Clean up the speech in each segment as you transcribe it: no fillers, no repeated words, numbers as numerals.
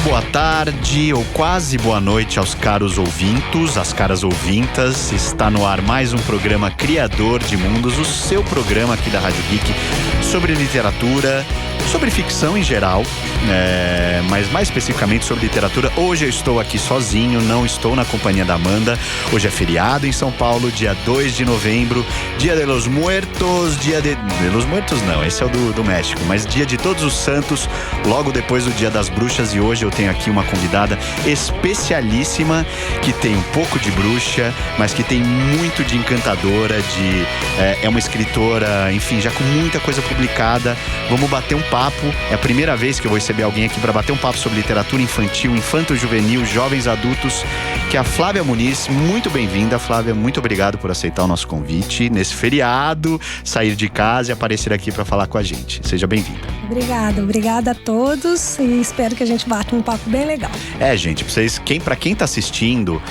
boa tarde ou quase boa noite aos caros ouvintos, às caras ouvintas. Está no ar mais um programa Criador de Mundos, o seu programa aqui da Rádio Geek sobre literatura, sobre ficção em geral, mas mais especificamente sobre literatura. Hoje eu estou aqui sozinho, não estou na companhia da Amanda. Hoje é feriado em São Paulo, dia 2 de novembro, Dia de los Muertos, de los Muertos não, esse é o do México, mas Dia de Todos os Santos, logo depois do Dia das Bruxas. E hoje eu tenho aqui uma convidada especialíssima, que tem um pouco de bruxa, mas que tem muito de encantadora, é uma escritora, enfim, já com muita coisa publicada. Vamos bater um papo, é a primeira vez que eu vou receber alguém aqui para bater um papo sobre literatura infantil, infanto-juvenil, jovens adultos, que é a Flávia Muniz. Muito bem-vinda, Flávia, muito obrigado por aceitar o nosso convite nesse feriado, sair de casa e aparecer aqui para falar com a gente. Seja bem-vinda. Obrigada a todos e espero que a gente bata um papo bem legal. Gente, pra quem tá assistindo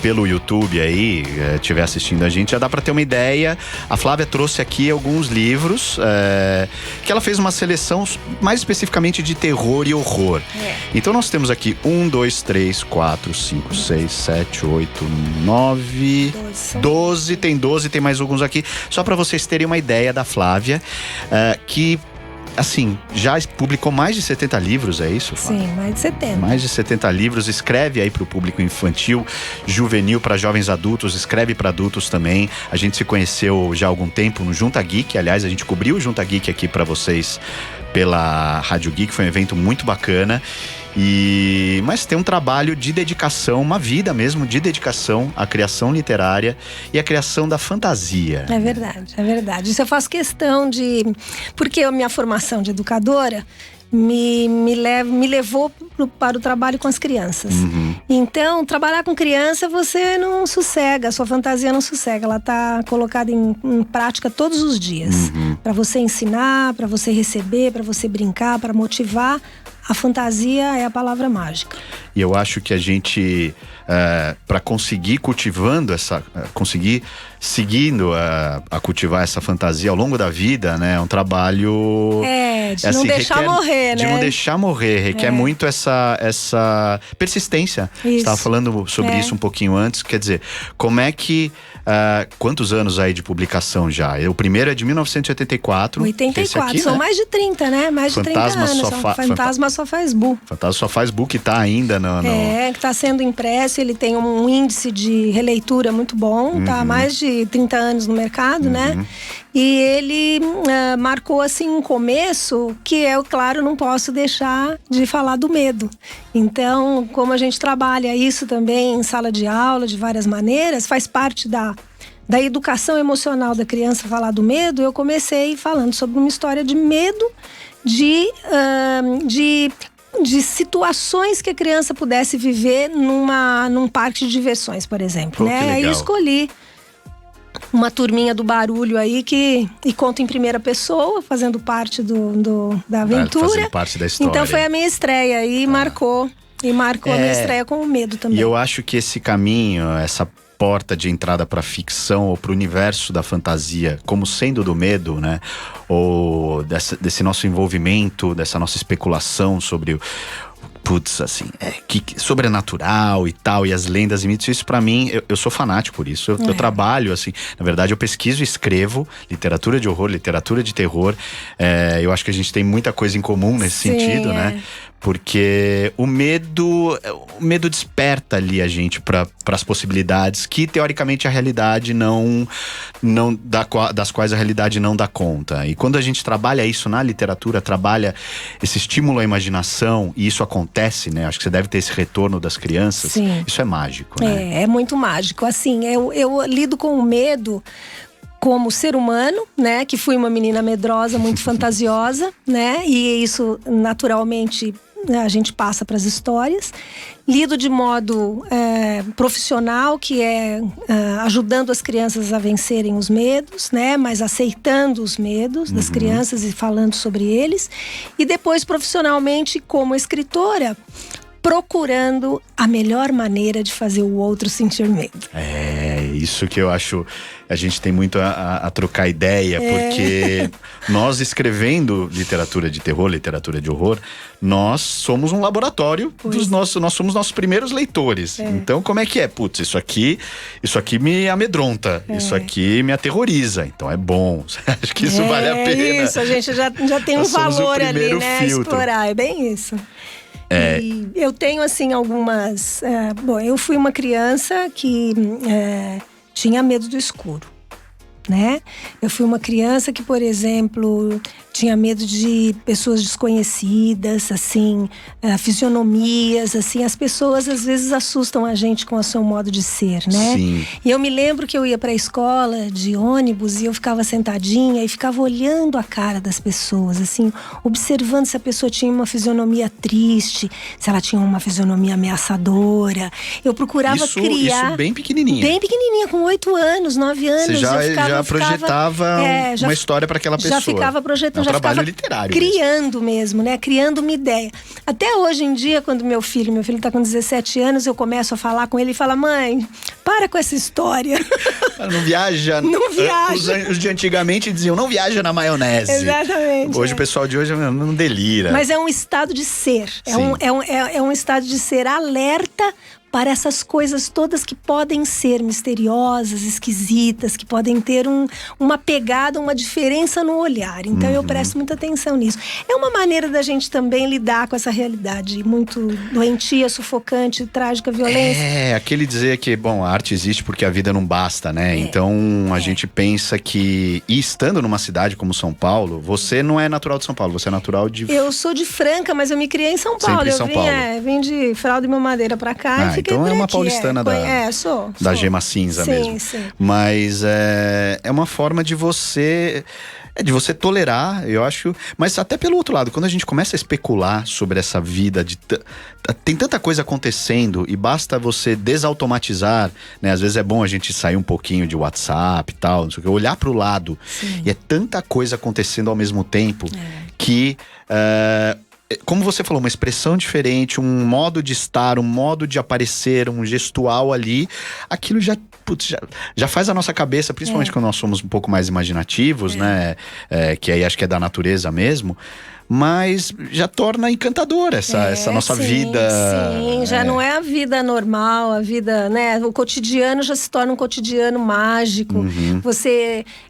pelo YouTube aí, estiver assistindo a gente, já dá pra ter uma ideia. A Flávia trouxe aqui alguns livros que ela fez uma seleção mais especificamente de terror e horror. Então nós temos aqui 1, 2, 3, 4, 5, 6, 7, 8, 9, 12. Tem 12, tem mais alguns aqui. Só pra vocês terem uma ideia da Flávia, que assim, já publicou mais de 70 livros, é isso, Flávia? Sim, mais de 70. Mais de 70 livros, escreve aí para o público infantil, juvenil, para jovens adultos, escreve para adultos também. A gente se conheceu já há algum tempo no Junta Geek, aliás, a gente cobriu o Junta Geek aqui para vocês pela Rádio Geek, foi um evento muito bacana. Mas tem um trabalho de dedicação, uma vida mesmo de dedicação à criação literária e à criação da fantasia. É verdade. Isso eu faço questão de... Porque a minha formação de educadora me levou para o trabalho com as crianças. Então, trabalhar com criança, você não sossega, a sua fantasia não sossega. Ela está colocada em prática todos os dias. Para você ensinar, para você receber, para você brincar, para motivar. A fantasia é a palavra mágica. E eu acho que a gente, para conseguir cultivando conseguir seguindo a cultivar essa fantasia ao longo da vida, né? É um trabalho... de não deixar morrer, né? De não deixar morrer, requer muito essa persistência. Você estava falando sobre isso um pouquinho antes, quer dizer, como é que... quantos anos aí de publicação já? O primeiro é de 1984. 84, aqui, são né? mais de 30, né? Mais de 30 anos. Fantasma Só Faz Bu. Fantasma Só Faz Bu, que tá ainda que tá sendo impresso, ele tem um índice de releitura muito bom, tá há mais de 30 anos no mercado, né? E ele marcou assim um começo que eu, claro, não posso deixar de falar do medo. Então, como a gente trabalha isso também em sala de aula, de várias maneiras, faz parte da educação emocional da criança falar do medo. Eu comecei falando sobre uma história de medo, de situações que a criança pudesse viver num parque de diversões, por exemplo, né? Aí eu escolhi uma turminha do barulho aí e conto em primeira pessoa, fazendo parte da aventura. Fazendo parte da história. Então foi a minha estreia e marcou a minha estreia com o medo também. E eu acho que esse caminho, essa porta de entrada para ficção ou para o universo da fantasia, como sendo do medo, né? Ou desse nosso envolvimento, dessa nossa especulação sobre sobrenatural e tal, e as lendas e mitos, isso pra mim, eu sou fanático por isso, eu trabalho assim, na verdade eu pesquiso e escrevo literatura de horror, literatura de terror, eu acho que a gente tem muita coisa em comum nesse sentido, né? Porque o medo desperta ali a gente para as possibilidades que teoricamente a realidade das quais a realidade não dá conta. E quando a gente trabalha isso na literatura, trabalha esse estímulo à imaginação, e isso acontece, né? Acho que você deve ter esse retorno das crianças. Sim. Isso é mágico, né? É muito mágico. Assim, eu lido com o medo como ser humano, né? Que fui uma menina medrosa, muito fantasiosa, né? E isso naturalmente a gente passa para as histórias. Lido de modo profissional, que é ajudando as crianças a vencerem os medos, né? Mas aceitando os medos das crianças e falando sobre eles. E depois profissionalmente como escritora, procurando a melhor maneira de fazer o outro sentir medo. isso que eu acho. A gente tem muito a trocar ideia, porque nós escrevendo literatura de terror, literatura de horror, nós somos um laboratório nós somos nossos primeiros leitores. Então, como é que é? Putz, isso aqui me amedronta, isso aqui me aterroriza, então é bom. Acho que isso vale a pena. Isso, a gente já tem um valor ali, né? Filtro. Explorar, é bem isso. E eu tenho, assim, algumas... bom, eu fui uma criança que tinha medo do escuro, né? Eu fui uma criança que, por exemplo, tinha medo de pessoas desconhecidas, assim, fisionomias, assim. As pessoas, às vezes, assustam a gente com o seu modo de ser, né? Sim. E eu me lembro que eu ia pra escola de ônibus e eu ficava sentadinha e ficava olhando a cara das pessoas, assim, observando se a pessoa tinha uma fisionomia triste, se ela tinha uma fisionomia ameaçadora. Eu procurava criar... Isso bem pequenininha. Bem pequenininha, com 8 anos, 9 anos. Você já projetava uma história para aquela pessoa. Já ficava projetando. É um trabalho literário. Criando mesmo, né? Criando uma ideia. Até hoje em dia, quando meu filho tá com 17 anos, eu começo a falar com ele e fala: mãe, para com essa história. Não viaja. Não viaja. Os de antigamente diziam: não viaja na maionese. Exatamente. Hoje o pessoal de hoje não delira. Mas é um estado de ser. É um estado de ser alerta para essas coisas todas que podem ser misteriosas, esquisitas, que podem ter uma pegada, uma diferença no olhar. Então eu presto muita atenção nisso. É uma maneira da gente também lidar com essa realidade muito doentia, sufocante, trágica, violência. Aquele dizer que, bom, a arte existe porque a vida não basta, né? Então a gente pensa que, e estando numa cidade como São Paulo, você não é natural de São Paulo, você é natural de... Eu sou de Franca, mas eu me criei em São Paulo. Sempre em São Paulo. Vim de Fralda e Mamadeira pra cá e fiquei então é uma aqui, paulistana da gema cinza mesmo. Sim. Mas é uma forma de você tolerar, eu acho. Mas até pelo outro lado, quando a gente começa a especular sobre essa vida tem tanta coisa acontecendo e basta você desautomatizar, né? Às vezes é bom a gente sair um pouquinho de WhatsApp e tal, não sei o que, olhar pro lado. Sim. E é tanta coisa acontecendo ao mesmo tempo que... como você falou, uma expressão diferente, um modo de estar, um modo de aparecer, um gestual ali, aquilo já faz a nossa cabeça, principalmente quando nós somos um pouco mais imaginativos, né? Que aí acho que é da natureza mesmo. Mas já torna encantadora essa nossa vida. Sim, já não é a vida normal, a vida, né? O cotidiano já se torna um cotidiano mágico.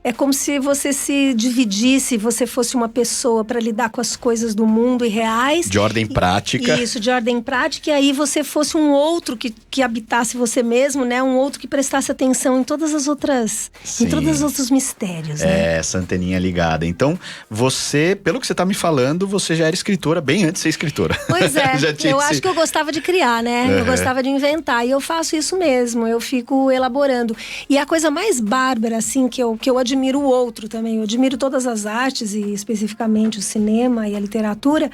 É como se você se dividisse, você fosse uma pessoa para lidar com as coisas do mundo e reais. De ordem prática. Isso, de ordem prática. E aí você fosse um outro que habitasse você mesmo, né? Um outro que prestasse atenção em todas as outras... Sim. Em todos os outros mistérios, né? Essa anteninha ligada. Então, você, pelo que você tá me falando, você já era escritora bem antes de ser escritora. Pois é, eu acho que eu gostava de criar, né? Eu gostava de inventar, e eu faço isso mesmo, eu fico elaborando. E a coisa mais bárbara, assim, que eu admiro o outro também, eu admiro todas as artes, e especificamente o cinema e a literatura,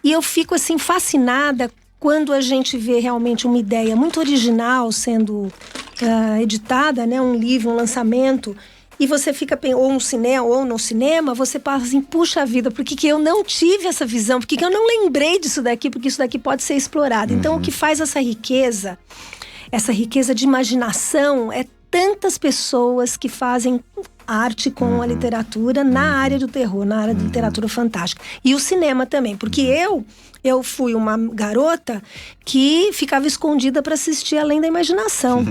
e eu fico, assim, fascinada quando a gente vê realmente uma ideia muito original sendo editada, né? Um livro, um lançamento... E você fica, ou no cinema, você passa assim, puxa vida, por que eu não tive essa visão? Por que eu não lembrei disso daqui? Porque isso daqui pode ser explorado. Então, o que faz essa riqueza de imaginação, é tantas pessoas que fazem arte com a literatura na área do terror, na área da literatura fantástica. E o cinema também, porque eu fui uma garota que ficava escondida para assistir Além da Imaginação.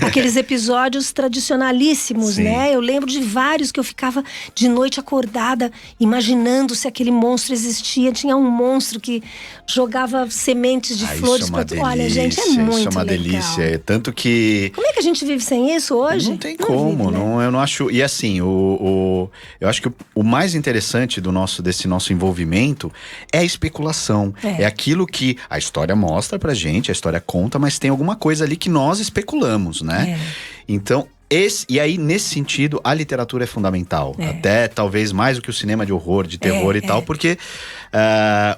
Aqueles episódios tradicionalíssimos, né? Eu lembro de vários que eu ficava de noite acordada, imaginando se aquele monstro existia. Tinha um monstro que jogava sementes de flores para tudo. Olha, gente, é muito legal. Isso é uma delícia. Tanto que... Como é que a gente vive sem isso hoje? Não tem como, vive, né? Eu não acho... E assim, eu acho que o mais interessante desse nosso envolvimento é a especulação. É aquilo que a história mostra pra gente, a história conta, mas tem alguma coisa ali que nós especulamos, né? Então, e aí, nesse sentido, a literatura é fundamental. Até talvez mais do que o cinema de horror, de terror e tal, porque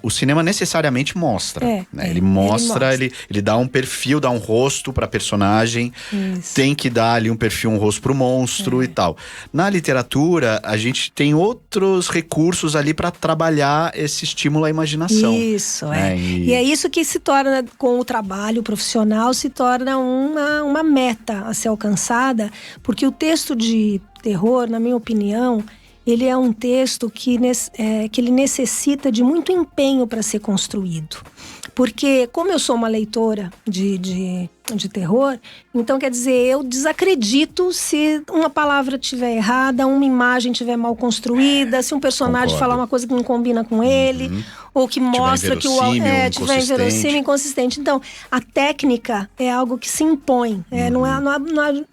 o cinema necessariamente mostra. Né? Ele mostra, ele dá um perfil, dá um rosto pra personagem. Isso. Tem que dar ali um perfil, um rosto pro monstro e tal. Na literatura, a gente tem outros recursos ali pra trabalhar esse estímulo à imaginação. Isso, E é isso que se torna, com o trabalho profissional, se torna uma meta a ser alcançada, porque o texto de terror, na minha opinião, ele é um texto que ele necessita de muito empenho para ser construído. Porque, como eu sou uma leitora de terror, então quer dizer, eu desacredito se uma palavra estiver errada, uma imagem estiver mal construída, se um personagem falar uma coisa que não combina com ele, ou que mostra que tiver inverossímil, inconsistente. Então, a técnica é algo que se impõe.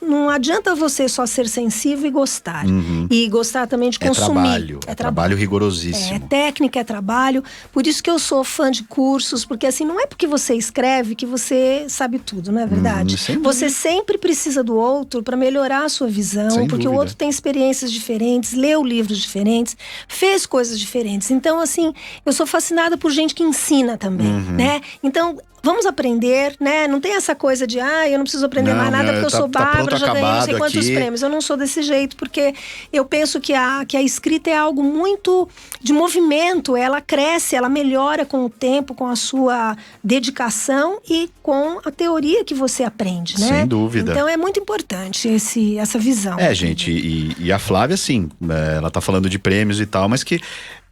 Não adianta você só ser sensível e gostar. E gostar também de consumir. É trabalho rigorosíssimo. É técnica, é trabalho. Por isso que eu sou fã de cursos, porque assim, não é porque você escreve que você sabe tudo, não é verdade? Você sempre precisa do outro para melhorar a sua visão, porque o outro tem experiências diferentes, leu livros diferentes, fez coisas diferentes. Então, assim, eu sou fascinada por gente que ensina também, né? Então, vamos aprender, né? Não tem essa coisa de, eu não preciso aprender mais nada porque eu sou bárbara, já ganhei não sei quantos prêmios. Eu não sou desse jeito, porque eu penso que a escrita é algo muito de movimento, ela cresce, ela melhora com o tempo, com a sua dedicação e com a teoria que você aprende, né? Sem dúvida. Então é muito importante essa visão. Gente, e a Flávia, assim, ela tá falando de prêmios e tal, mas que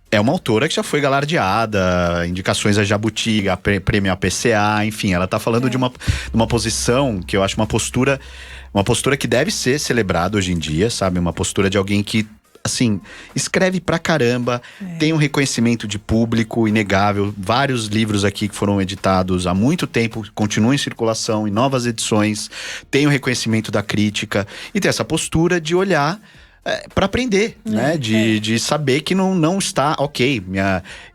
é uma autora que já foi galardeada, indicações a Jabuti, prêmio APCA, enfim, ela tá falando de uma posição que eu acho uma postura que deve ser celebrada hoje em dia, sabe? Uma postura de alguém que, assim, escreve pra caramba, tem um reconhecimento de público inegável, vários livros aqui que foram editados há muito tempo, continuam em circulação, em novas edições, tem o reconhecimento da crítica e tem essa postura de olhar para aprender, né? De saber que não está,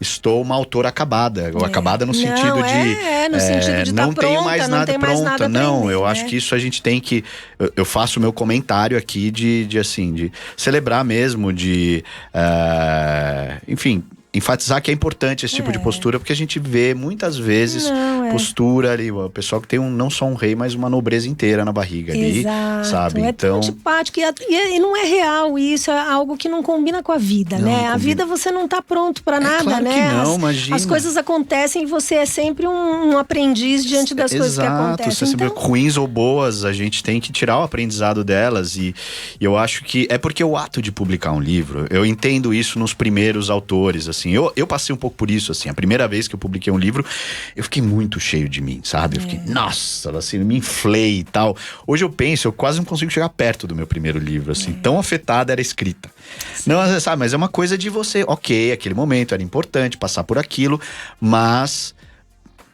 estou uma autora acabada. Ou acabada no sentido no sentido de não tá tenho pronta, mais não nada tem mais pronta. nada a Não, aprender, eu acho que isso a gente tem que... Eu faço o meu comentário aqui de celebrar mesmo, enfim... enfatizar que é importante esse tipo de postura, porque a gente vê muitas vezes postura ali, o pessoal que tem não só um rei, mas uma nobreza inteira na barriga ali, sabe? É então antipático e não é real, isso é algo que não combina com a vida, né? A vida você não tá pronto para nada, claro né? Que não, imagina. As coisas acontecem e você é sempre um aprendiz diante das coisas que acontecem. Então, ruins ou boas, a gente tem que tirar o aprendizado delas e eu acho que é porque o ato de publicar um livro, eu entendo isso nos primeiros autores, assim, eu passei um pouco por isso, assim, a primeira vez que eu publiquei um livro, eu fiquei muito cheio de mim, sabe? Eu fiquei, nossa, assim, me inflei e tal. Hoje eu penso, eu quase não consigo chegar perto do meu primeiro livro, assim, tão afetada era a escrita. Não, sabe, mas é uma coisa de você, aquele momento era importante passar por aquilo, mas...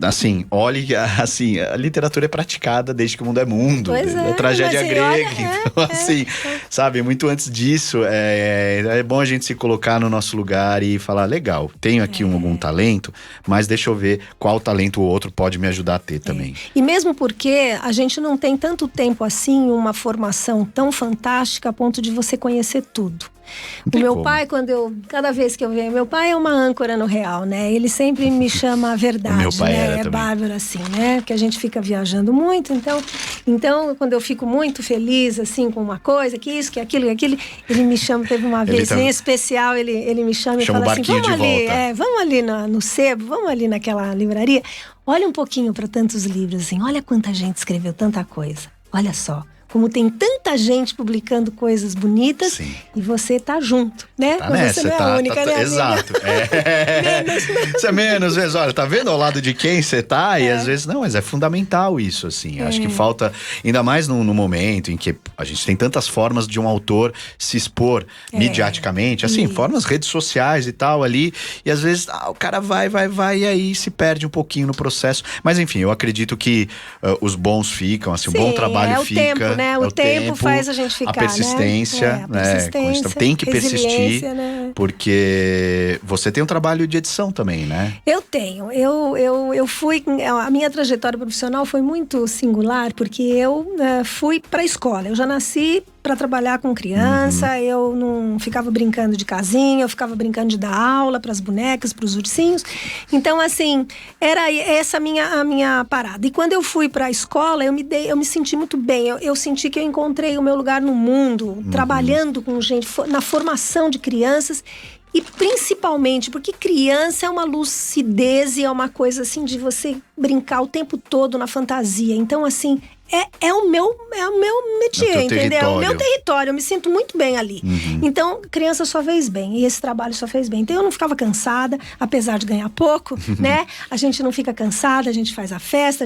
assim, olhe, assim, a literatura é praticada desde que o mundo é mundo, a tragédia grega, então assim, sabe, muito antes disso, é bom a gente se colocar no nosso lugar e falar, legal, tenho aqui algum talento, mas deixa eu ver qual talento o outro pode me ajudar a ter também. E mesmo porque a gente não tem tanto tempo assim, uma formação tão fantástica a ponto de você conhecer tudo. O meu pai, cada vez que eu venho, meu pai é uma âncora no real, né? Ele sempre me chama a verdade, meu pai né? É bárbaro assim, né? Porque a gente fica viajando muito, então quando eu fico muito feliz, assim, com uma coisa, que isso, que aquilo, ele me chama, teve uma vez em especial, ele me chama e fala assim, vamos ali no sebo, vamos ali naquela livraria, olha um pouquinho para tantos livros, assim, olha quanta gente escreveu tanta coisa, olha só. Como tem tanta gente publicando coisas bonitas e você tá junto, né? Tá nessa, você não é a única, né? Exato. Você menos vezes, olha, tá vendo ao lado de quem você tá? E às vezes, não, mas é fundamental isso, assim. Acho que falta, ainda mais no momento em que a gente tem tantas formas de um autor se expor midiaticamente, assim, formas, redes sociais e tal ali, e às vezes o cara vai, e aí se perde um pouquinho no processo. Mas enfim, eu acredito que os bons ficam, assim, o bom trabalho fica. Tempo, né? O tempo faz a gente ficar, a persistência, né? Tem que persistir, né? Porque você tem um trabalho de edição também, né? Eu tenho. Eu fui... A minha trajetória profissional foi muito singular, porque eu fui para a escola. Eu já nasci para trabalhar com criança, eu não ficava brincando de casinha, eu ficava brincando de dar aula para as bonecas, para os ursinhos. Então, assim, era essa a minha parada. E quando eu fui para a escola, eu me senti muito bem. Eu senti que eu encontrei o meu lugar no mundo, trabalhando com gente, na formação de crianças. E principalmente porque criança é uma lucidez e é uma coisa assim de você brincar o tempo todo na fantasia. Então, assim, é o meu métier, entendeu? É o meu território, eu me sinto muito bem ali. Então, criança só fez bem, e esse trabalho só fez bem. Então, eu não ficava cansada, apesar de ganhar pouco, né? A gente não fica cansada, a gente faz a festa,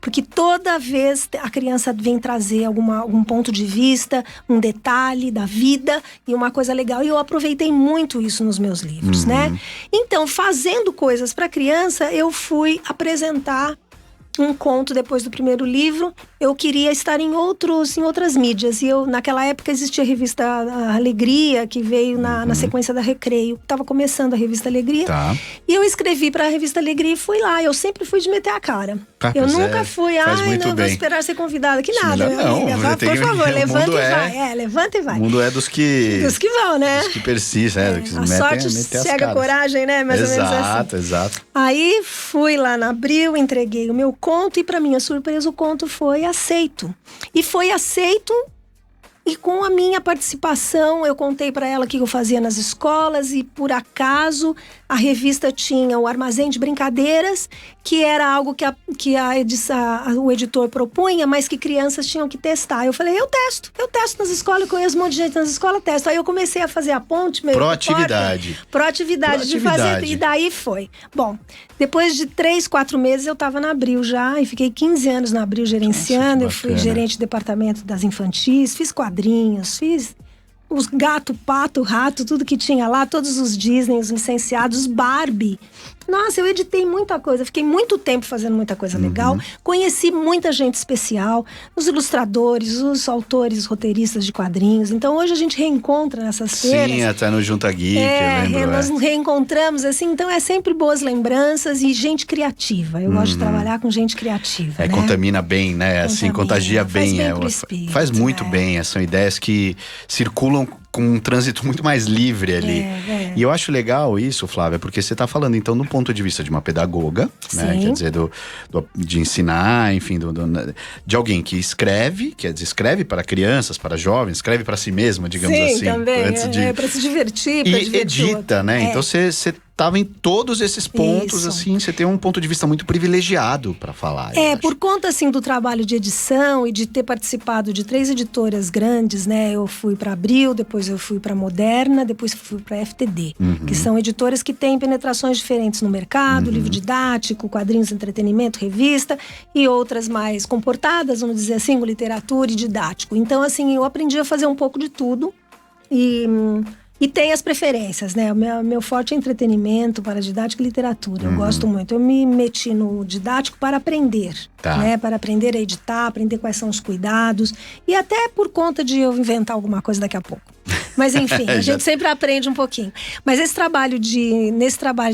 porque toda vez a criança vem trazer algum ponto de vista, um detalhe da vida e uma coisa legal. E eu aproveitei muito isso nos meus livros, né? Então, fazendo coisas para criança, eu fui apresentar um conto depois do primeiro livro. Eu queria estar em outras mídias. E naquela época existia a revista Alegria, que veio na sequência da Recreio. Estava começando a revista Alegria. Tá. E eu escrevi para a revista Alegria e fui lá. Eu sempre fui de meter a cara. Eu nunca fui, não vou esperar ser convidada. Que nada, minha amiga. Por favor, levanta e vai. Levanta e vai. O mundo é dos que vão, né? Dos que persistem, que a sorte cega a coragem, né? Mais ou menos assim. Exato. Aí fui lá na Abril, entreguei o meu conto e, para minha surpresa, o conto foi aceito. E foi aceito, e com a minha participação, eu contei para ela o que eu fazia nas escolas, e por acaso a revista tinha o Armazém de Brincadeiras, que era algo que o editor propunha, mas que crianças tinham que testar. Eu falei, eu testo nas escolas, eu conheço um monte de gente nas escolas, testo. Aí eu comecei a fazer a ponte meio Proatividade de fazer, e daí foi. Bom, depois de 3-4 meses eu estava na Abril já, e fiquei 15 anos na Abril gerenciando. Eu fui gerente de departamento das infantis, fiz quadrinhos, fiz os gato, pato, rato, tudo que tinha lá, todos os Disney, os licenciados, Barbie. Nossa, eu editei muita coisa, fiquei muito tempo fazendo muita coisa legal. Conheci muita gente especial, os ilustradores, os autores, os roteiristas de quadrinhos. Então hoje a gente reencontra nessas feiras. Sim, até no Junta Geek, eu lembro. Nós nos reencontramos, assim, então é sempre boas lembranças e gente criativa. Eu gosto de trabalhar com gente criativa, né? Contamina bem, né? Assim, contagia bem. Faz muito bem. São ideias que circulam com um trânsito muito mais livre ali. E eu acho legal isso, Flávia, porque você está falando, então, do ponto de vista de uma pedagoga, né? Quer dizer, de ensinar, enfim, de alguém que escreve, quer dizer, escreve para crianças, para jovens, escreve para si mesma, digamos assim. Também. Para se divertir, para divertir. E edita, né? Então, você estava em todos esses pontos, assim, você tem um ponto de vista muito privilegiado para falar. Por conta, assim, do trabalho de edição e de ter participado de 3 editoras grandes, né? Eu fui para Abril, depois eu fui para Moderna, depois fui para FTD, que são editoras que têm penetrações diferentes no mercado, livro didático, quadrinhos, entretenimento, revista, e outras mais comportadas, vamos dizer assim, com literatura e didático. Então, assim, eu aprendi a fazer um pouco de tudo e tem as preferências, né? O meu forte é entretenimento, para didática e literatura. Eu gosto muito. Eu me meti no didático para aprender, né? Para aprender a editar, aprender quais são os cuidados. E até por conta de eu inventar alguma coisa daqui a pouco. Mas enfim, a gente sempre aprende um pouquinho. Mas nesse trabalho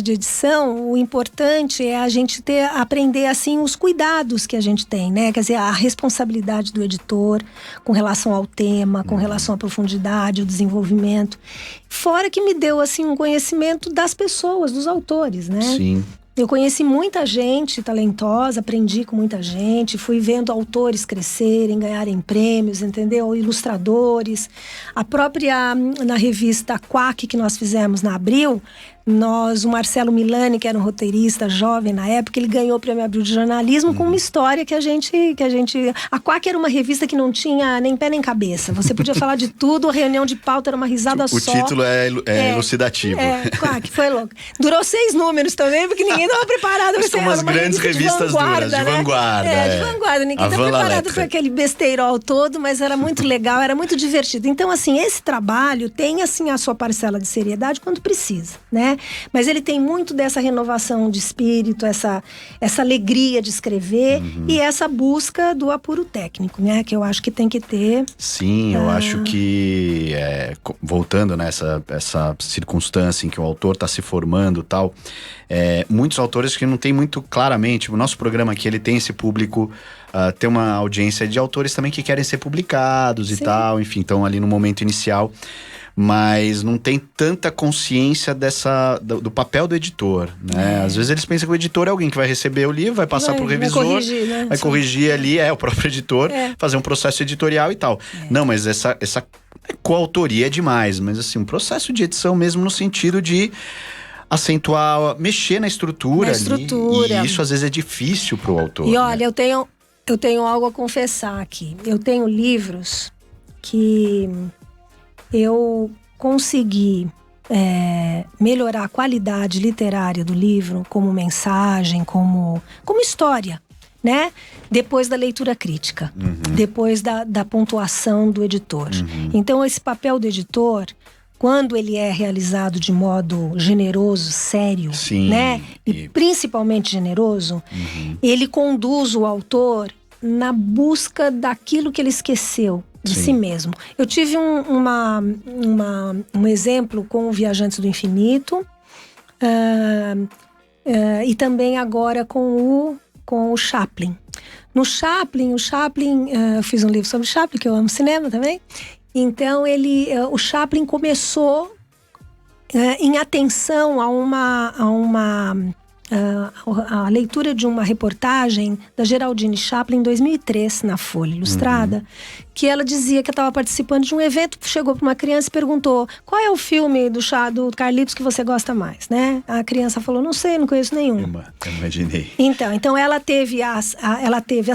de edição, o importante é a gente aprender assim os cuidados que a gente tem, né? Quer dizer, a responsabilidade do editor com relação ao tema, com relação à profundidade, ao desenvolvimento. Fora que me deu assim um conhecimento das pessoas, dos autores, né? Sim. Eu conheci muita gente talentosa, aprendi com muita gente, fui vendo autores crescerem, ganharem prêmios, entendeu? Ilustradores. A própria, na revista Quack, que nós fizemos na Abril, o Marcelo Milani, que era um roteirista jovem na época, ele ganhou o Prêmio Abril de Jornalismo com uma história que a gente... A Quack era uma revista que não tinha nem pé nem cabeça. Você podia falar de tudo, a reunião de pauta era uma risada só. O título é elucidativo. Quack, foi louco. Durou 6 números também, porque ninguém estava preparado. Mas como as grandes revistas duras, de vanguarda. De vanguarda. Ninguém estava preparado para aquele besteirol todo, mas era muito legal, era muito divertido. Então, assim, esse trabalho tem, assim, a sua parcela de seriedade quando precisa, né? Mas ele tem muito dessa renovação de espírito, essa alegria de escrever e essa busca do apuro técnico, né? Que eu acho que tem que ter. Sim, eu acho que, voltando nessa circunstância em que o autor está se formando e tal, muitos autores que não tem muito claramente, o nosso programa aqui, ele tem esse público tem uma audiência de autores também que querem ser publicados e tal, enfim, estão ali no momento inicial. Mas não tem tanta consciência do papel do editor, né? Às vezes eles pensam que o editor é alguém que vai receber o livro, vai passar pro revisor, vai corrigir ali, o próprio editor, fazer um processo editorial e tal. Não, mas essa coautoria é demais, mas assim, um processo de edição mesmo no sentido de acentuar, mexer na estrutura. E isso às vezes é difícil pro autor. E olha, eu tenho algo a confessar aqui. Eu tenho livros que eu consegui melhorar a qualidade literária do livro, como mensagem, como história, né? Depois da leitura crítica, depois da pontuação do editor. Então, esse papel do editor, quando ele é realizado de modo generoso, sério, né? E principalmente generoso, ele conduz o autor na busca daquilo que ele esqueceu de si mesmo. Eu tive um exemplo com o Viajantes do Infinito, e também agora com o Chaplin. No Chaplin, eu fiz um livro sobre Chaplin, que eu amo cinema também. Então, o Chaplin começou em atenção a leitura de uma reportagem da Geraldine Chaplin em 2003, na Folha Ilustrada, que ela dizia que estava participando de um evento, chegou para uma criança e perguntou: qual é o filme do Carlitos que você gosta mais, né? A criança falou: não sei, não conheço nenhum. Eu imaginei. Então ela teve a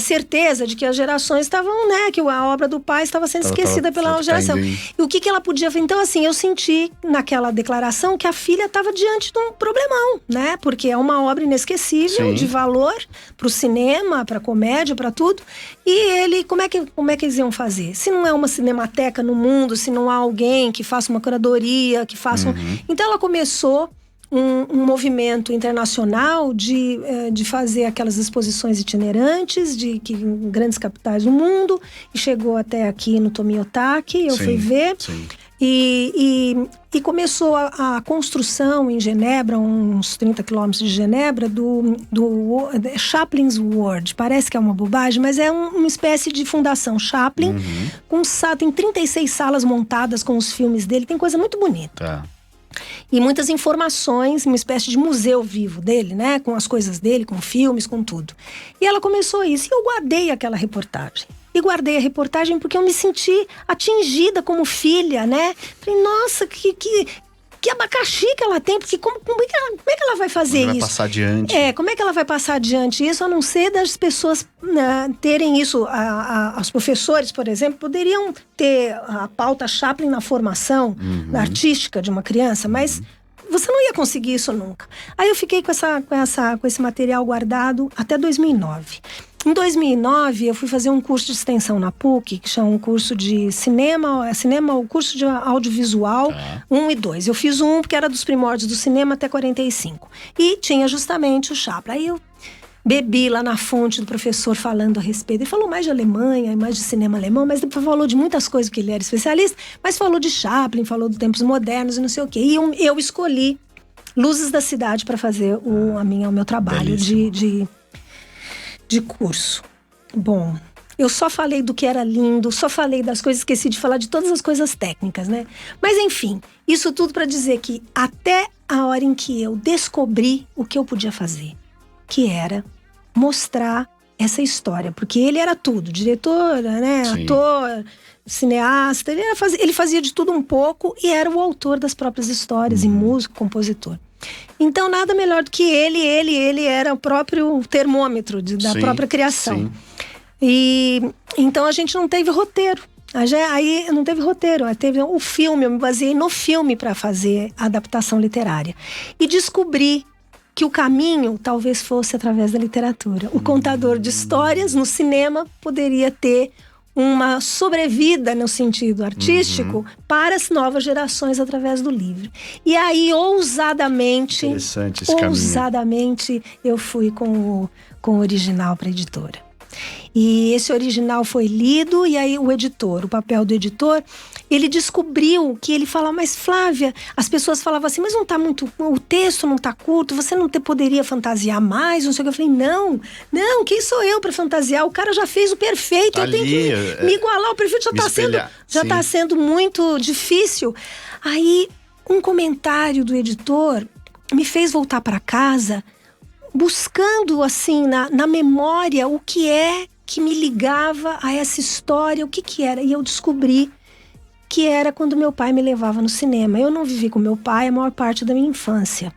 certeza de que as gerações estavam, né, que a obra do pai estava sendo esquecida pela geração. E o que ela podia fazer? Então, assim, eu senti naquela declaração que a filha estava diante de um problemão, né? Porque é uma obra inesquecível, de valor para o cinema, para a comédia, para tudo. E ele, como é que eles iam fazer? Se não é uma cinemateca no mundo, se não há alguém que faça uma curadoria, que faça Então ela começou um movimento internacional de fazer aquelas exposições itinerantes em grandes capitais do mundo, e chegou até aqui no Tomiotaki, eu fui ver. E começou a construção em Genebra, uns 30 quilômetros de Genebra, do Chaplin's World. Parece que é uma bobagem, mas é uma espécie de fundação Chaplin, tem 36 salas montadas com os filmes dele, tem coisa muito bonita. E muitas informações, uma espécie de museu vivo dele, né? Com as coisas dele, com filmes, com tudo. E ela começou isso, e eu guardei aquela reportagem. E guardei a reportagem porque eu me senti atingida como filha, né? Falei, nossa, que abacaxi que ela tem, porque como é que ela vai fazer isso? Vai passar adiante. Como é que ela vai passar adiante isso, a não ser das pessoas terem isso. Os professores, por exemplo, poderiam ter a pauta Chaplin na formação artística de uma criança, mas você não ia conseguir isso nunca. Aí eu fiquei com esse material guardado até 2009. Em 2009, eu fui fazer um curso de extensão na PUC, que chama um curso de cinema, o curso de audiovisual 1 e 2. Eu fiz um porque era dos primórdios do cinema até 45. E tinha justamente o Chaplin. Aí eu bebi lá na fonte do professor falando a respeito. Ele falou mais de Alemanha, mais de cinema alemão, mas depois falou de muitas coisas, porque ele era especialista, mas falou de Chaplin, falou dos tempos modernos e não sei o quê. E eu escolhi Luzes da Cidade para fazer o meu trabalho de curso. Bom, eu só falei do que era lindo, só falei das coisas, esqueci de falar de todas as coisas técnicas, né? Mas enfim, isso tudo para dizer que até a hora em que eu descobri o que eu podia fazer, que era mostrar essa história, porque ele era tudo, diretor, né, ator, cineasta, ele fazia de tudo um pouco e era o autor das próprias histórias, e músico, compositor. Então, nada melhor do que ele era o próprio termômetro da própria criação. E então a gente não teve roteiro. Aí não teve roteiro, teve o filme, eu me baseei no filme para fazer a adaptação literária. E descobri que o caminho talvez fosse através da literatura. O contador de histórias no cinema poderia ter uma sobrevida no sentido artístico para as novas gerações através do livro. E aí, ousadamente, eu fui com o original para a editora. E esse original foi lido, e aí o papel do editor, ele descobriu que ele falava, mas Flávia, as pessoas falavam assim, mas não tá muito, o texto não tá curto, você não poderia fantasiar mais, não sei o que. Eu falei, não, quem sou eu pra fantasiar? O cara já fez o perfeito, eu tenho que me igualar, o perfeito já tá sendo muito difícil. Aí, um comentário do editor me fez voltar para casa, buscando assim na memória o que é que me ligava a essa história, o que era. E eu descobri que era quando meu pai me levava no cinema. Eu não vivi com meu pai a maior parte da minha infância.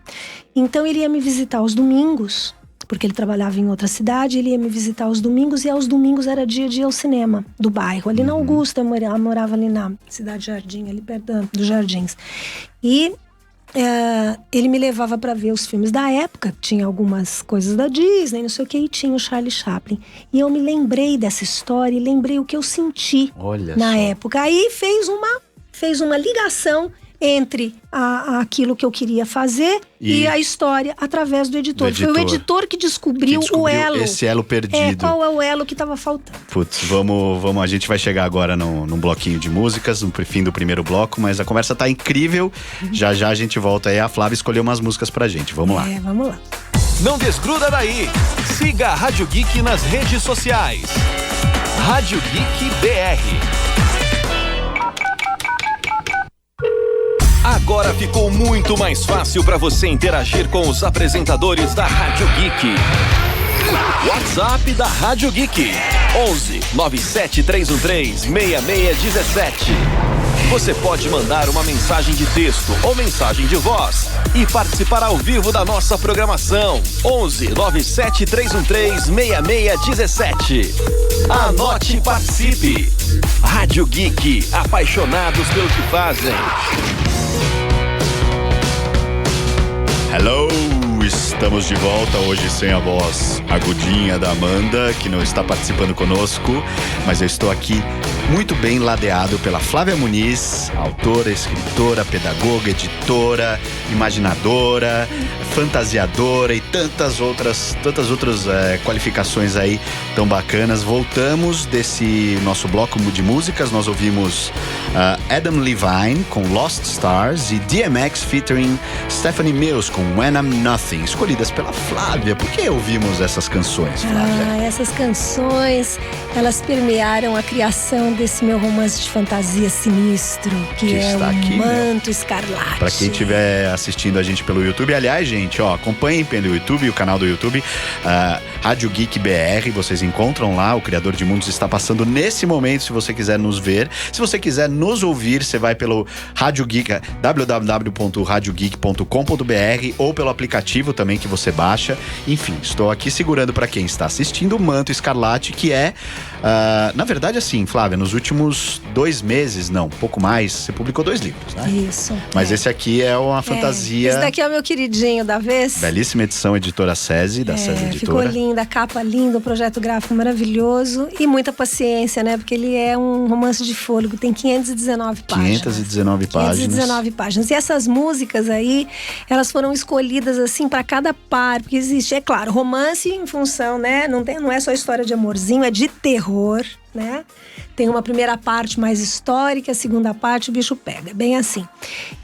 Então ele ia me visitar aos domingos, porque ele trabalhava em outra cidade, ele ia me visitar aos domingos, e aos domingos era dia de ir ao cinema do bairro. Ali na Augusta, eu morava ali na Cidade Jardim, ali perto dos Jardins. E ele me levava para ver os filmes da época, tinha algumas coisas da Disney, não sei o que, e tinha o Charlie Chaplin. E eu me lembrei dessa história e lembrei o que eu senti na época. Aí fez uma ligação entre aquilo que eu queria fazer e a história através do editor. Foi o editor que descobriu o elo. Esse elo perdido. Qual é o elo que estava faltando. Putz, vamos, a gente vai chegar agora num bloquinho de músicas, no fim do primeiro bloco, mas a conversa tá incrível. Já a gente volta aí, a Flávia escolheu umas músicas pra gente. Vamos lá. Vamos lá. Não desgruda daí. Siga a Rádio Geek nas redes sociais. Rádio Geek BR. Agora ficou muito mais fácil para você interagir com os apresentadores da Rádio Geek. WhatsApp da Rádio Geek 11 97313 6617. Você pode mandar uma mensagem de texto ou mensagem de voz e participar ao vivo da nossa programação. 11 97313 6617. Anote e participe. Rádio Geek, apaixonados pelo que fazem. Hello, estamos de volta hoje sem a voz agudinha da Amanda, que não está participando conosco, mas eu estou aqui muito bem ladeado pela Flávia Muniz, autora, escritora, pedagoga, editora, imaginadora, fantasiadora e tantas outras qualificações aí tão bacanas. Voltamos desse nosso bloco de músicas, nós ouvimos Adam Levine com Lost Stars e DMX featuring Stephanie Mills com When I'm Nothing, escolhidas pela Flávia. Por que ouvimos essas canções, Flávia? Essas canções, elas permearam a criação desse meu romance de fantasia sinistro, que é o aqui, Manto Escarlate. Pra quem estiver assistindo a gente pelo YouTube, aliás, gente, acompanhem pelo YouTube, o canal do YouTube, Rádio Geek BR, vocês encontram lá, o Criador de Mundos está passando nesse momento, se você quiser nos ver. Se você quiser nos ouvir, você vai pelo Rádio Geek, www.radiogeek.com.br, ou pelo aplicativo também que você baixa. Enfim, estou aqui segurando para quem está assistindo o Manto Escarlate, que é, na verdade, assim, Flávia, nos últimos 2 meses, não, um pouco mais, você publicou 2 livros, né? Isso. Mas esse aqui é uma fantasia. Esse daqui é o meu queridinho da vez. Belíssima edição, editora SESI, da SESI Editora. Ficou linda, a capa linda, o projeto gráfico maravilhoso e muita paciência, né? Porque ele é um romance de fôlego, tem 519 páginas. 519 páginas. 519 páginas. E essas músicas aí, elas foram escolhidas assim para cada par, porque existe, é claro, romance em função, né? Não é só história de amorzinho, é de terror, né? Tem uma primeira parte mais histórica, a segunda parte o bicho pega, bem assim.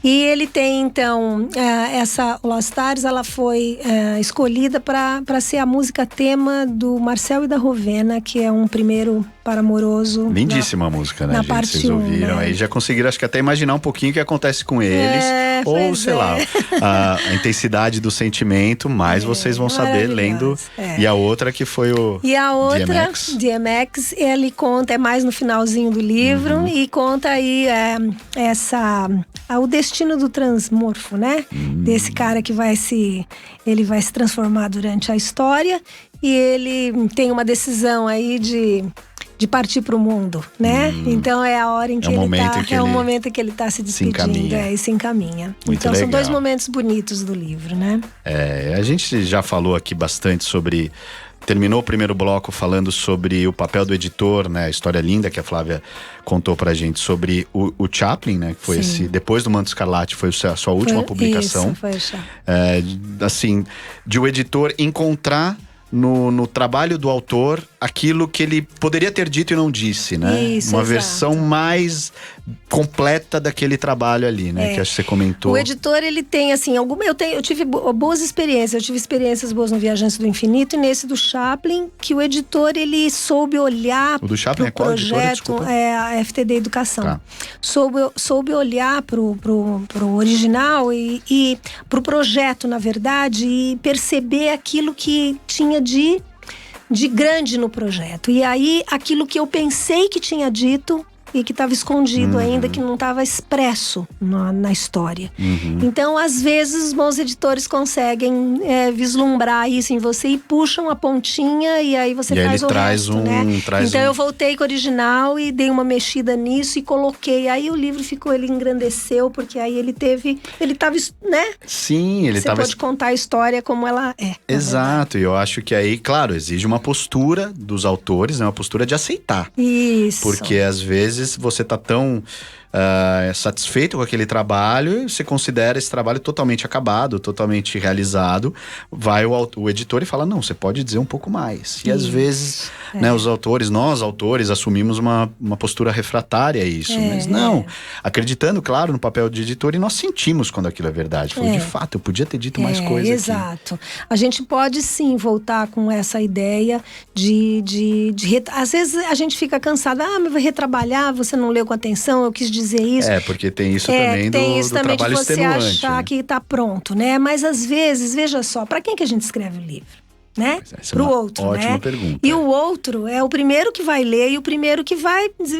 E ele tem, então, essa Lost Stars, ela foi escolhida para ser a música tema do Marcel e da Rovena, que é um primeiro par amoroso. Lindíssima a música, né, na gente? Parte Vocês ouviram, né? Aí já conseguiram, acho que até imaginar um pouquinho o que acontece com eles. Ou, sei lá, a intensidade do sentimento, mas vocês vão saber lendo. E a outra que foi o E a outra, DMX, ele conta, é mais no finalzinho do livro, e conta aí o destino do transmorfo, né? Desse cara que ele vai se transformar durante a história, e ele tem uma decisão aí de partir para o mundo, né? Então é a hora em que o momento em que ele tá se despedindo, e se encaminha. Muito então legal. São 2 momentos bonitos do livro, né? A gente já falou aqui bastante sobre... Terminou o primeiro bloco falando sobre o papel do editor, né? A história linda que a Flávia contou pra gente sobre o Chaplin, né? Que foi depois do Manto Escarlate, foi a sua última publicação. Isso, foi o Chaplin. Assim, de o editor encontrar no trabalho do autor aquilo que ele poderia ter dito e não disse, né? Isso, uma exato. versão mais completa daquele trabalho ali, né? Que acho que você comentou. O editor, ele tem, assim, eu tive boas experiências. Eu tive experiências boas no Viajantes do Infinito e nesse do Chaplin, que o editor, ele soube olhar o do Chaplin é qual projeto, é a FTD Educação. Tá. Soube olhar pro original e pro projeto, na verdade, e perceber aquilo que tinha de grande no projeto. E aí, aquilo que eu pensei que tinha dito e que estava escondido ainda, que não estava expresso na história. Então, às vezes, os bons editores conseguem vislumbrar isso em você e puxam a pontinha e aí você faz o resto, né? Então, eu voltei com o original e dei uma mexida nisso e coloquei. Aí o livro ele engrandeceu, porque aí ele estava, né? Sim, ele Você pode contar a história como ela é. Exato, e eu acho que aí, claro, exige uma postura dos autores, né? Uma postura de aceitar. Isso. Porque às vezes você tá tão satisfeito com aquele trabalho, você considera esse trabalho totalmente acabado, totalmente realizado, vai o editor e fala, não, você pode dizer um pouco mais. E às vezes, né, nós autores, assumimos uma postura refratária a isso. Mas não, acreditando, claro, no papel de editor, e nós sentimos quando aquilo é verdade. Foi de fato, eu podia ter dito mais coisa. Exato. Aqui. A gente pode sim voltar com essa ideia às vezes a gente fica cansada, mas vai retrabalhar, você não leu com atenção, eu quis dizer isso. Porque tem isso também do trabalho de você extenuante, achar, né, que está pronto, né? Mas às vezes, veja só, para quem que a gente escreve o livro? Né? Para o outro, ótima né? pergunta. E o outro é o primeiro que vai ler e o primeiro que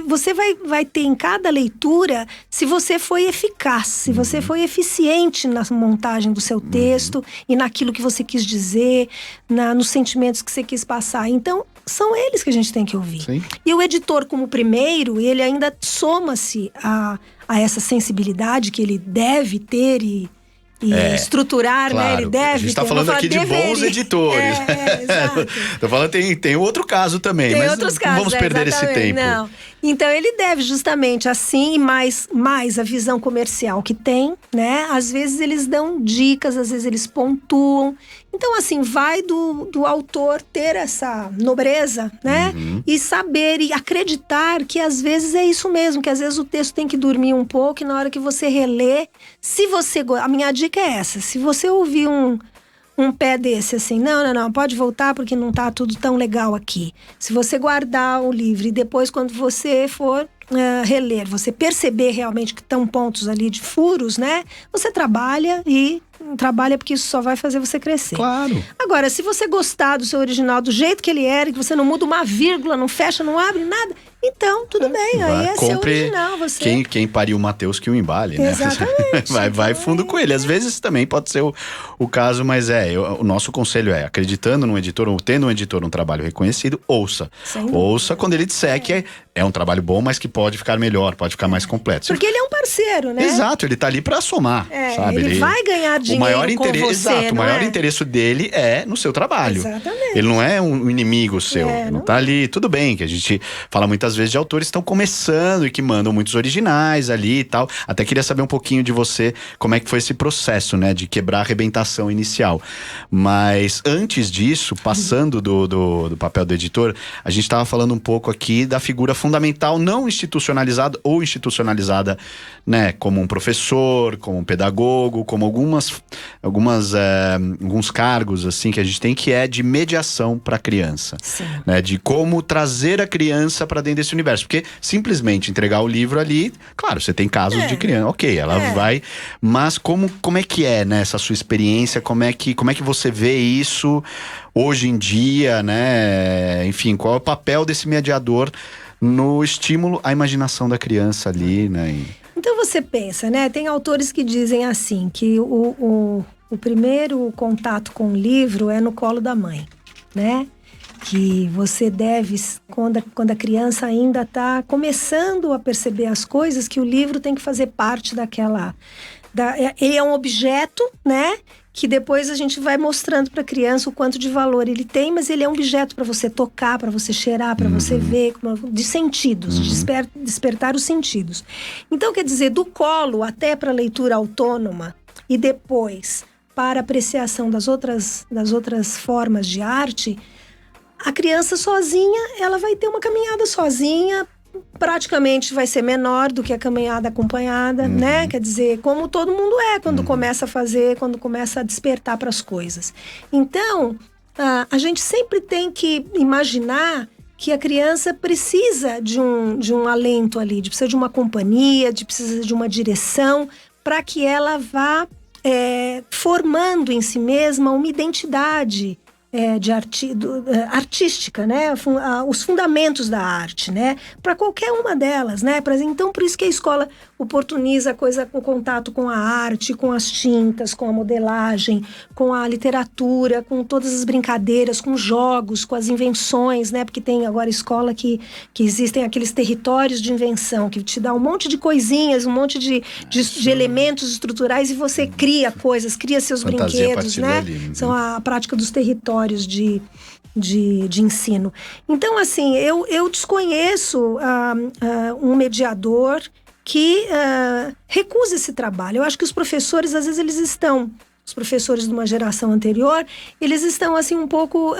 você vai ter em cada leitura se você foi eficaz, se você foi eficiente na montagem do seu texto e naquilo que você quis dizer, nos sentimentos que você quis passar. Então, são eles que a gente tem que ouvir. Sim. E o editor, como primeiro, ele ainda soma-se a essa sensibilidade que ele deve ter e estruturar, claro, né? Ele deve. A gente tá falando aqui de bons editores. Exato. Tô falando, tem outro caso também, mas outros casos, não vamos perder esse tempo. Não. Então ele deve justamente assim, e mais a visão comercial que tem, né? Às vezes eles dão dicas, às vezes eles pontuam. Então, assim, vai do autor ter essa nobreza, né? E saber e acreditar que às vezes é isso mesmo, que às vezes o texto tem que dormir um pouco e na hora que você relê, a minha dica é essa, se você ouvir um pé desse assim, não, pode voltar porque não tá tudo tão legal aqui. Se você guardar o livro e depois quando você for reler, você perceber realmente que estão pontos ali de furos, né? Você trabalha porque isso só vai fazer você crescer. Claro. Agora, se você gostar do seu original do jeito que ele era, que você não muda uma vírgula, não fecha, não abre nada, então tudo bem, aí é seu original. Você... Quem pariu o Mateus que o embale, né? Exatamente. vai fundo com ele. Às vezes também pode ser o caso, mas o nosso conselho é, acreditando num editor, ou tendo um editor um trabalho reconhecido, ouça. Ouça quando ele disser que é um trabalho bom, mas que pode ficar melhor, pode ficar mais completo. Porque ele é um parceiro, né? Exato, ele tá ali pra somar, sabe? Ele vai ganhar dinheiro com você, exato, o maior interesse dele é no seu trabalho. Exatamente. Ele não é um inimigo seu, não tá ali, tudo bem, que a gente fala muitas vezes de autores que estão começando e que mandam muitos originais ali e tal. Até queria saber um pouquinho de você, como é que foi esse processo, né, de quebrar a arrebentação inicial. Mas antes disso, passando do papel do editor, a gente estava falando um pouco aqui da figura fundamental, não institucionalizada ou institucionalizada, né, como um professor, como um pedagogo, como alguns cargos assim que a gente tem, que é de mediação para a criança, né, de como trazer a criança para dentro desse universo, porque simplesmente entregar o livro ali, claro, você tem casos de criança, ok, ela vai, mas como é que é, né, essa sua experiência, como é que você vê isso hoje em dia, né, enfim, qual é o papel desse mediador no estímulo à imaginação da criança ali, né? Então você pensa, né? Tem autores que dizem assim, que o primeiro contato com o livro é no colo da mãe, né? Que você deve, quando a criança ainda está começando a perceber as coisas, que o livro tem que fazer parte daquela... ele é um objeto, né? Que depois a gente vai mostrando para a criança o quanto de valor ele tem, mas ele é um objeto para você tocar, para você cheirar, para você ver, de sentidos, despertar os sentidos. Então, quer dizer, do colo até para a leitura autônoma e depois para a apreciação das outras formas de arte, a criança sozinha, ela vai ter uma caminhada sozinha, praticamente vai ser menor do que a caminhada acompanhada, né? Quer dizer, como todo mundo quando começa a fazer, quando começa a despertar para as coisas. Então, a gente sempre tem que imaginar que a criança precisa de um alento ali, precisa de uma companhia, precisa de uma direção, para que ela vá formando em si mesma uma identidade artística, né? Os fundamentos da arte, né? Para qualquer uma delas, né? Então, por isso que a escola oportuniza o contato com a arte, com as tintas, com a modelagem, com a literatura, com todas as brincadeiras, com jogos, com as invenções, né? Porque tem agora escola que existem aqueles territórios de invenção, que te dá um monte de coisinhas, um monte de elementos estruturais, e você cria coisas, cria seus brinquedos, né? São a prática dos territórios de ensino. Então, assim, eu desconheço um mediador que recusa esse trabalho. Eu acho que os professores, às vezes, os professores de uma geração anterior, eles estão, assim, um pouco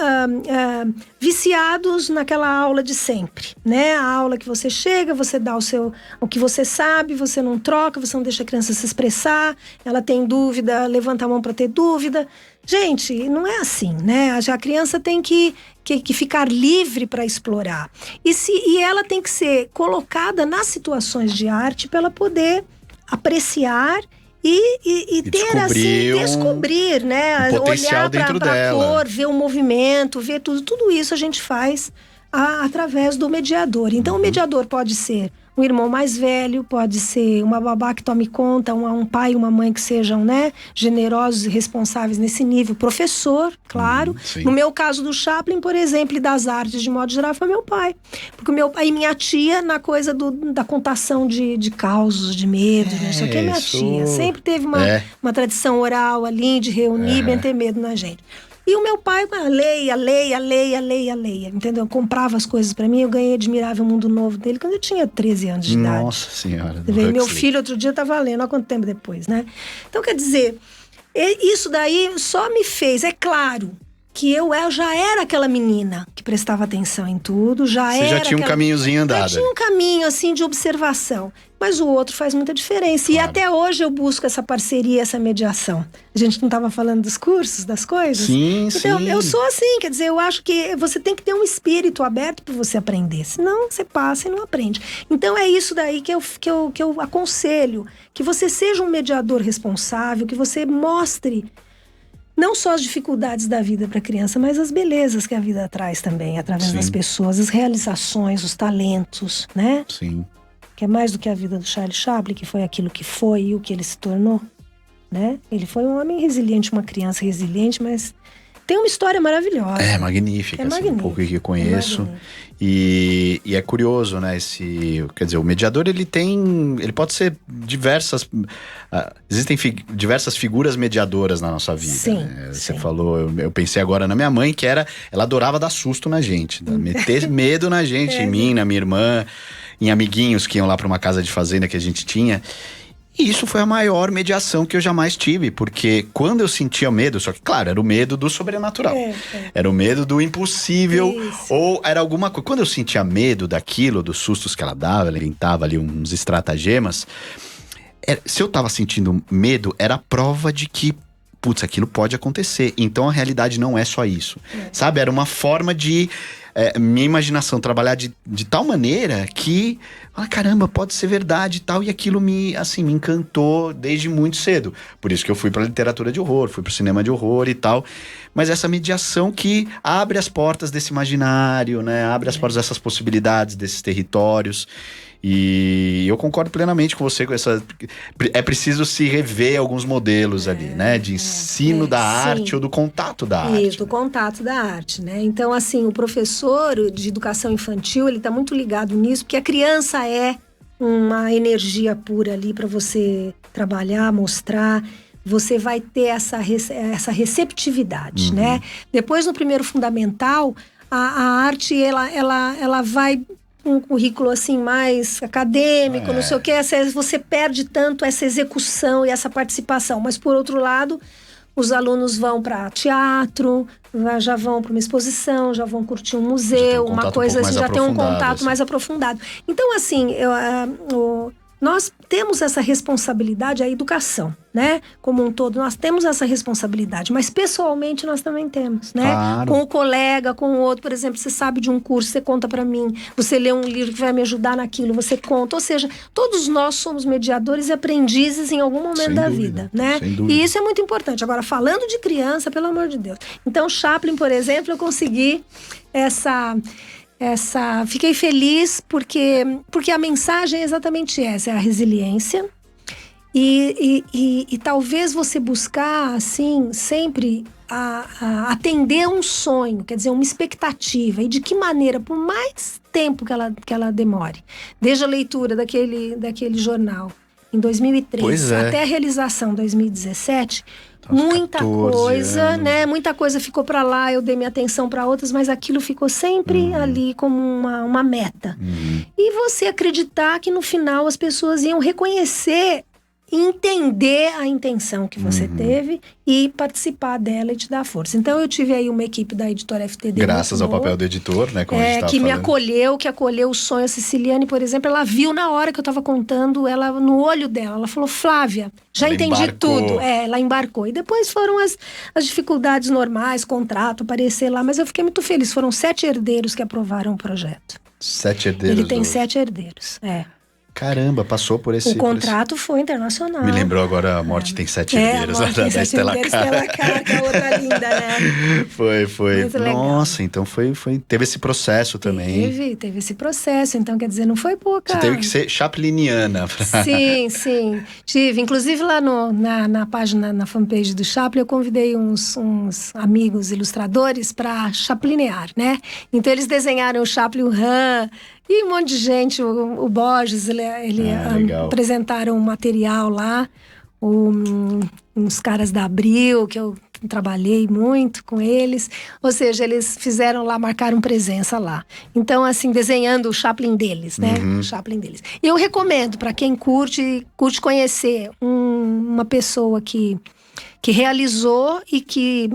viciados naquela aula de sempre, né? A aula que você chega, você dá o que você sabe, você não troca, você não deixa a criança se expressar, ela tem dúvida, levanta a mão para ter dúvida. Gente, não é assim, né? A criança tem que ficar livre para explorar. E ela tem que ser colocada nas situações de arte para ela poder apreciar e ter, assim, descobrir, né? Olhar para a cor, ver o movimento, ver tudo. Tudo isso a gente faz através do mediador. Então, o mediador pode ser um irmão mais velho, pode ser uma babá que tome conta, um pai e uma mãe que sejam, né, generosos e responsáveis nesse nível. Professor, claro. No meu caso do Chaplin, por exemplo, e das artes de modo geral, foi meu pai. Porque meu pai e minha tia, na coisa da contação de causos, de medo, não sei o que, minha tia. Sempre teve uma tradição oral ali, de reunir, bem ter medo na gente. E o meu pai, leia, entendeu? Comprava as coisas pra mim, eu ganhei Admirável Mundo Novo dele quando eu tinha 13 anos de idade. Nossa Senhora. Meu filho outro dia tava lendo, olha quanto tempo depois, né? Então, quer dizer, isso daí só me fez, é claro, que eu já era aquela menina que prestava atenção em tudo, Você já tinha um caminhozinho andado. Já tinha um caminho, assim, de observação. Mas o outro faz muita diferença. Claro. E até hoje eu busco essa parceria, essa mediação. A gente não estava falando dos cursos, das coisas? Sim, então, sim. eu sou assim, quer dizer, eu acho que você tem que ter um espírito aberto para você aprender. Senão você passa e não aprende. Então é isso daí que eu aconselho. Que você seja um mediador responsável, que você mostre não só as dificuldades da vida para a criança, mas as belezas que a vida traz também, através das pessoas, as realizações, os talentos, né? Sim. Que é mais do que a vida do Charlie Chaplin, que foi aquilo que foi e o que ele se tornou, né? Ele foi um homem resiliente, uma criança resiliente, mas tem uma história maravilhosa. É magnífica, assim, um pouco que eu conheço. E é curioso, né? Quer dizer, o mediador, ele pode ser diversas... existem diversas figuras mediadoras na nossa vida. Sim, né? Você falou, eu pensei agora na minha mãe, que ela adorava dar susto na gente, meter medo na gente, em mim, na minha irmã, em amiguinhos que iam lá para uma casa de fazenda que a gente tinha. E isso foi a maior mediação que eu jamais tive, porque quando eu sentia medo, só que, claro, era o medo do sobrenatural. Era o medo do impossível, ou era alguma coisa. Quando eu sentia medo daquilo, dos sustos que ela dava, ela inventava ali uns estratagemas. Se eu tava sentindo medo, era a prova de que, putz, aquilo pode acontecer. Então a realidade não é só isso. Sabe? Era uma forma de... minha imaginação trabalhar de tal maneira que, caramba, pode ser verdade e tal, e aquilo me encantou desde muito cedo. Por isso que eu fui pra literatura de horror, fui pro cinema de horror e tal. Mas essa mediação que abre as portas desse imaginário, né? Abre as portas dessas possibilidades, desses territórios. E eu concordo plenamente com você com essa... É preciso se rever alguns modelos ali, né? De ensino da arte ou do contato da arte. Isso, do contato da arte, né? Então, assim, o professor de educação infantil, ele tá muito ligado nisso, porque a criança é uma energia pura ali para você trabalhar, mostrar. Você vai ter essa receptividade, né? Depois, no primeiro fundamental, a arte, ela vai... um currículo assim mais acadêmico, não sei o que, você perde tanto essa execução e essa participação, mas por outro lado, os alunos vão para teatro, já vão para uma exposição, já vão curtir um museu, uma coisa assim, já tem um contato mais aprofundado. Então, assim, nós temos essa responsabilidade, a educação, né? Como um todo, nós temos essa responsabilidade, mas pessoalmente nós também temos, né? Claro. Com o colega, com o outro, por exemplo, você sabe de um curso, você conta para mim, você lê um livro que vai me ajudar naquilo, você conta, ou seja, todos nós somos mediadores e aprendizes em algum momento da vida, né? Sem dúvida. E isso é muito importante. Agora, falando de criança, pelo amor de Deus. Então, Chaplin, por exemplo, eu consegui fiquei feliz porque a mensagem é exatamente essa, é a resiliência e talvez você buscar, assim, sempre atender um sonho, quer dizer, uma expectativa, e de que maneira, por mais tempo que ela demore, desde a leitura daquele jornal em 2003 até a realização em 2017, muita coisa, né? Muita coisa ficou para lá, eu dei minha atenção para outras, mas aquilo ficou sempre ali como uma meta. E você acreditar que no final as pessoas iam reconhecer e entender a intenção que você teve e participar dela e te dar força. Então eu tive aí uma equipe da editora FTD. Graças ao papel do editor, né? Como a gente tava que falando. me acolheu, que acolheu o sonho. A Ceciliane, por exemplo, ela viu na hora que eu estava contando, ela no olho dela, ela falou: Flávia, já entendi tudo. Ela embarcou. E depois foram as dificuldades normais, contrato, aparecer lá, mas eu fiquei muito feliz. Foram 7 herdeiros que aprovaram o projeto. 7 herdeiros? Ele tem 7 herdeiros, Caramba, passou por esse... O contrato foi internacional. Me lembrou agora, A Morte Tem 7 herdeiros. Da Estela Carr, que é outra linda, né? Foi. Muito legal. Nossa, então teve esse processo também. Teve esse processo, então quer dizer, não foi pouca... Você teve que ser chapliniana. Sim. Tive. Inclusive lá na página, na fanpage do Chaplin, eu convidei uns amigos ilustradores para chaplinear, né? Então eles desenharam o Chaplin, o Han... E um monte de gente, o Borges, apresentaram um material lá, uns caras da Abril, que eu trabalhei muito com eles. Ou seja, eles fizeram lá, marcaram presença lá. Então, assim, desenhando o Chaplin deles, né? O Chaplin deles. E eu recomendo para quem curte conhecer uma pessoa que realizou e que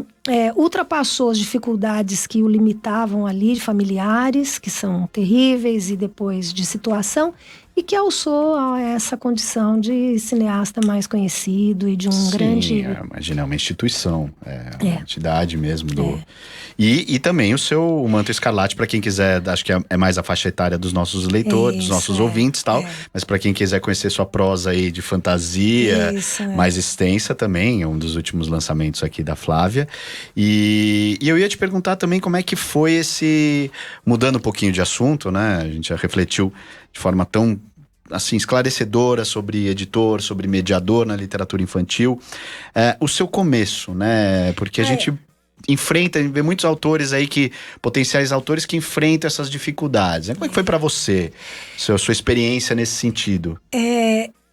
ultrapassou as dificuldades que o limitavam ali, familiares, que são terríveis, e depois de situação, e que alçou a essa condição de cineasta mais conhecido e de um grande... Imagina, é uma instituição, uma entidade mesmo. E também o Manto Escarlate, para quem quiser, acho que é mais a faixa etária dos nossos leitores, dos nossos ouvintes e tal, mas para quem quiser conhecer sua prosa aí de fantasia, mais extensa também, é um dos últimos lançamentos aqui da Flávia. E eu ia te perguntar também como é que foi mudando um pouquinho de assunto, né? A gente já refletiu de forma tão, assim, esclarecedora sobre editor, sobre mediador na literatura infantil. O seu começo, né? Porque a gente vê muitos autores aí, potenciais autores que enfrentam essas dificuldades. Como é que foi para você, sua experiência nesse sentido?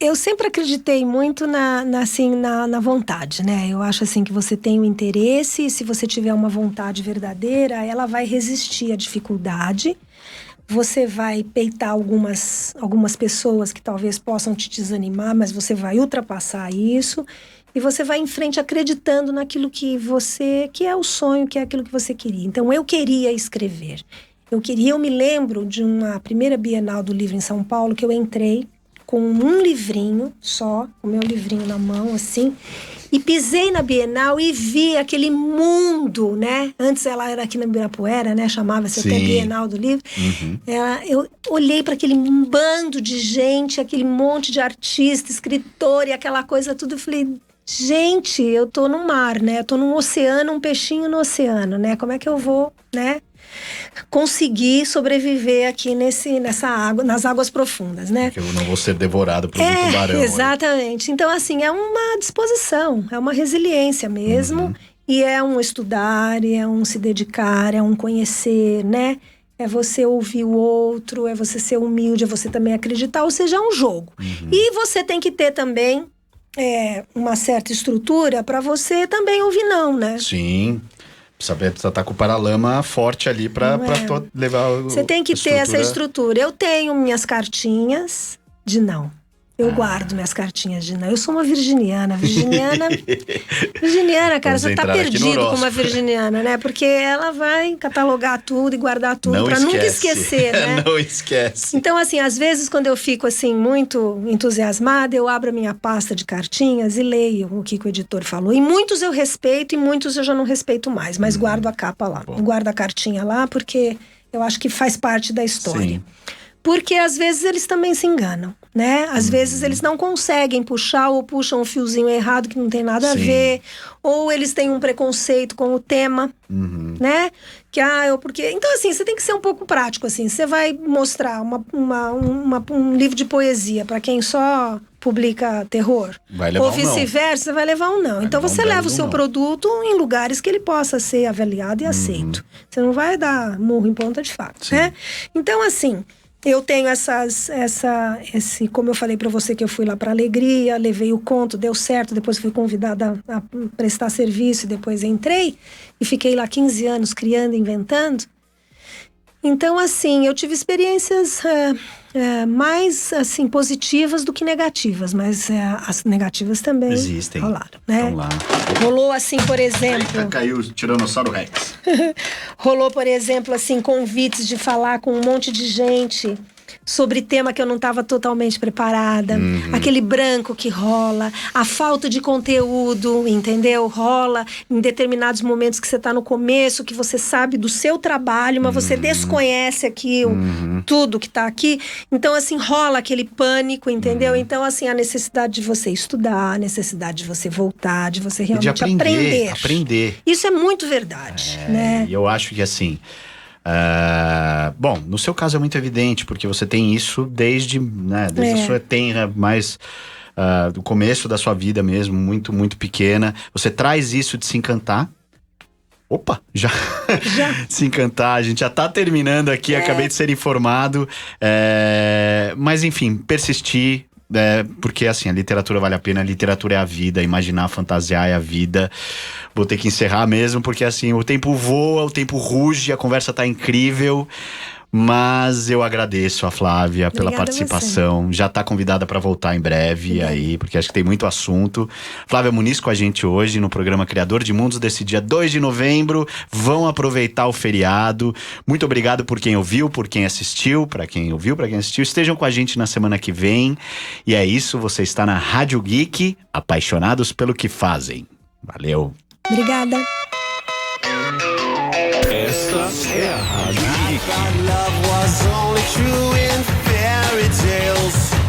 Eu sempre acreditei muito na vontade, né? Eu acho assim que você tem o interesse, e se você tiver uma vontade verdadeira, ela vai resistir à dificuldade. Você vai peitar algumas pessoas que talvez possam te desanimar, mas você vai ultrapassar isso e você vai em frente acreditando naquilo que é o sonho, que é aquilo que você queria. Então, eu queria escrever. Eu me lembro de uma primeira Bienal do Livro em São Paulo, que eu entrei com um livrinho só, o meu livrinho na mão, assim, e pisei na Bienal e vi aquele mundo, né? Antes ela era aqui na Ibirapuera, né? Chamava-se até Bienal do Livro. Eu olhei para aquele bando de gente, aquele monte de artista, escritor e aquela coisa tudo. Eu falei, gente, eu tô no mar, né? Eu tô num oceano, um peixinho no oceano, né? Como é que eu vou, né? Conseguir sobreviver aqui nessa água, nas águas profundas, né? Porque eu não vou ser devorado por um tubarão. Exatamente. Então, assim, é uma disposição, é uma resiliência mesmo. E é um estudar, e é um se dedicar, é um conhecer, né? É você ouvir o outro, é você ser humilde, é você também acreditar, ou seja, é um jogo. E você tem que ter também uma certa estrutura para você também ouvir não, né? Sim. Precisa estar com o paralama forte ali para levar Você tem que ter essa estrutura. Eu tenho minhas cartinhas de não. Eu guardo minhas cartinhas de Nã. Eu sou uma virginiana. Virginiana, cara, Vamos você tá entrar aqui no perdido com horóscopo. uma virginiana, né? Porque ela vai catalogar tudo e guardar tudo pra nunca esquecer, né? Não esquece. Então, assim, às vezes quando eu fico, assim, muito entusiasmada, eu abro a minha pasta de cartinhas e leio o que o editor falou. E muitos eu respeito e muitos eu já não respeito mais, mas guardo a capa lá. Guardo a cartinha lá porque eu acho que faz parte da história. Sim. Porque às vezes eles também se enganam, né? Às vezes eles não conseguem puxar ou puxam um fiozinho errado que não tem nada a Sim. ver. Ou eles têm um preconceito com o tema, né? Que, porque... Então, assim, você tem que ser um pouco prático, assim. Você vai mostrar um livro de poesia para quem só publica terror. Vai levar ou um não. vice-versa, você vai levar um não. Então, levar um você belo leva o do seu não. produto em lugares que ele possa ser avaliado e aceito. Você não vai dar murro em ponta de faca, né? Então, assim... Eu tenho como eu falei pra você que eu fui lá pra Alegria, levei o conto, deu certo, depois fui convidada a prestar serviço e depois entrei e fiquei lá 15 anos criando, inventando. Então, assim, eu tive experiências mais, assim, positivas do que negativas, mas as negativas também Existem. rolaram, né? Vamos lá. Rolou, assim, por exemplo... Caiu o Tiranossauro Rex. Rolou, por exemplo, assim, convites de falar com um monte de gente sobre tema que eu não estava totalmente preparada. Aquele branco que rola, a falta de conteúdo, entendeu? Rola em determinados momentos que você está no começo, que você sabe do seu trabalho, mas você desconhece aqui tudo que está aqui. Então, assim, rola aquele pânico, entendeu? Então, assim, a necessidade de você estudar, a necessidade de você voltar, de você realmente aprender. Isso é muito verdade, né? E eu acho que, assim... bom, no seu caso é muito evidente, porque você tem isso desde a sua tenra, mais do começo da sua vida mesmo, muito, muito pequena. Você traz isso de se encantar. Opa, já. Se encantar, a gente já tá terminando aqui, acabei de ser informado. Mas enfim, persistir. Porque assim, a literatura vale a pena, a literatura é a vida, imaginar, fantasiar é a vida. Vou ter que encerrar mesmo, porque assim, o tempo voa, o tempo ruge, a conversa tá incrível. Mas eu agradeço a Flávia pela participação. Já tá convidada para voltar em breve aí, porque acho que tem muito assunto. Flávia Muniz com a gente hoje no programa Criador de Mundos desse dia 2 de novembro. Vão aproveitar o feriado. Muito obrigado por quem ouviu, por quem assistiu, para quem ouviu, para quem assistiu. Estejam com a gente na semana que vem. E é isso, você está na Rádio Geek, apaixonados pelo que fazem. Valeu. Obrigada. Esta é a Rádio Geek. Love was only true in fairy tales.